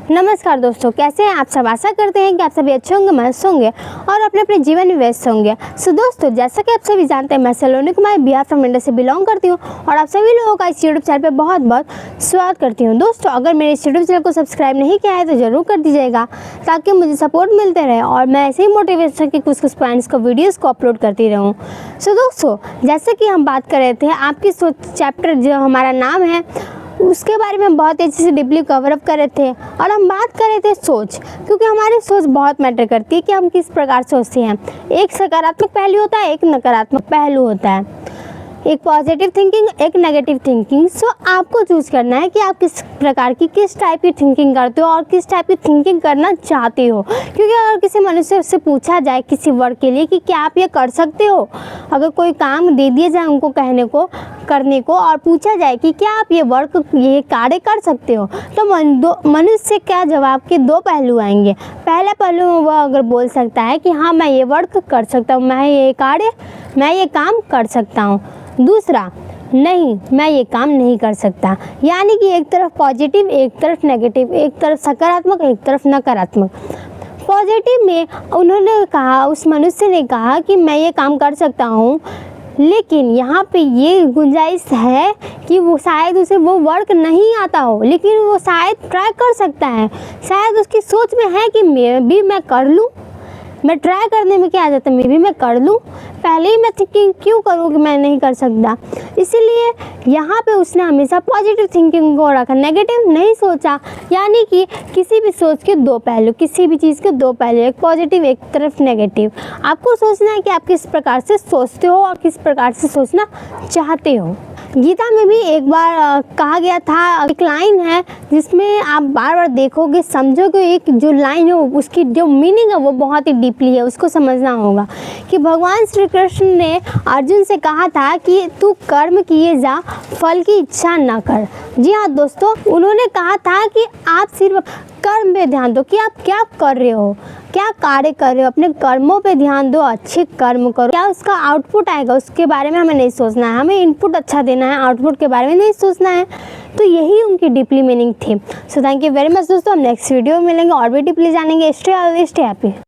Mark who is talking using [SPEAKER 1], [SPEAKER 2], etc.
[SPEAKER 1] नमस्कार दोस्तों, कैसे हैं आप सब। आशा करते हैं कि आप सभी अच्छे होंगे, मस्त होंगे और अपने अपने जीवन में व्यस्त होंगे। सो दोस्तों, जैसा कि आप सभी जानते हैं, मैं सलोनी कुमारी बिहार फ्रॉम इंडिया से बिलोंग करती हूं और आप सभी लोगों का इस यूट्यूब चैनल पे बहुत बहुत स्वागत करती हूं। दोस्तों, अगर मेरे इस यूट्यूब चैनल को सब्सक्राइब नहीं किया है तो ज़रूर कर दीजिएगा ताकि मुझे सपोर्ट मिलते रहे और मैं ऐसे ही मोटिवेशन के कुछ पॉइंट्स को वीडियोज़ को अपलोड करती रहूँ। सो दोस्तों, जैसे कि हम बात कर रहे थे आपकी सोच चैप्टर जो हमारा नाम है उसके बारे में बहुत अच्छे से डीपली कवरअप कर रहे थे और हम बात कर रहे थे सोच, क्योंकि हमारी सोच बहुत मैटर करती है कि हम किस प्रकार सोचते हैं। एक सकारात्मक पहलू होता है, एक नकारात्मक पहलू होता है, एक पॉजिटिव थिंकिंग, एक नेगेटिव थिंकिंग। सो आपको चूज़ करना है कि आप किस प्रकार की किस टाइप की थिंकिंग करते हो और किस टाइप की थिंकिंग करना चाहते हो। क्योंकि अगर किसी मनुष्य से पूछा जाए किसी वर्क के लिए कि क्या आप ये कर सकते हो, अगर कोई काम दे दिया जाए उनको करने को और पूछा जाए कि क्या आप ये कार्य कर सकते हो, तो मनुष्य से क्या जवाब के दो पहलू आएंगे। पहला पहलू वह अगर बोल सकता है कि हाँ मैं ये वर्क कर सकता हूँ, मैं ये काम कर सकता हूँ। दूसरा, नहीं मैं ये काम नहीं कर सकता। यानी कि एक तरफ पॉजिटिव, एक तरफ नेगेटिव, एक तरफ सकारात्मक, एक तरफ नकारात्मक। पॉजिटिव में उन्होंने कहा, उस मनुष्य ने कहा कि मैं ये काम कर सकता हूँ, लेकिन यहाँ पे ये गुंजाइश है कि वो शायद उसे वो वर्क नहीं आता हो, लेकिन वो शायद ट्राई कर सकता है। शायद उसकी सोच में है कि मैं कर लूँ, मैं ट्राई करने में क्या आ जाता है, मैं कर लूँ। पहले ही मैं थिंकिंग क्यों करूँ कि मैं नहीं कर सकता। इसीलिए यहाँ पे उसने हमेशा पॉजिटिव थिंकिंग को रखा, नेगेटिव नहीं सोचा। यानी कि किसी भी सोच के दो पहलू, किसी भी चीज़ के दो पहलू, एक पॉजिटिव एक तरफ नेगेटिव। आपको सोचना है कि आप किस प्रकार से सोचते हो और किस प्रकार से सोचना चाहते हो। गीता में भी एक बार कहा गया था, एक लाइन है जिसमें आप बार बार देखोगे, समझोगे, एक जो लाइन है उसकी जो मीनिंग है वो बहुत ही डीपली है, उसको समझना होगा। कि भगवान श्री कृष्ण ने अर्जुन से कहा था कि तू कर्म किए जा, फल की इच्छा ना कर। जी हाँ दोस्तों, उन्होंने कहा था कि आप सिर्फ कर्म पे ध्यान दो कि आप क्या कर रहे हो, क्या कार्य कर रहे हो, अपने कर्मों पे ध्यान दो, अच्छे कर्म करो। क्या उसका आउटपुट आएगा उसके बारे में हमें नहीं सोचना है, हमें इनपुट अच्छा देना है, आउटपुट के बारे में नहीं सोचना है। तो यही उनकी डीपली मीनिंग थी। So thank you very much दोस्तों, हम नेक्स्ट वीडियो में मिलेंगे और भी डीपली जानेंगे। Stay happy.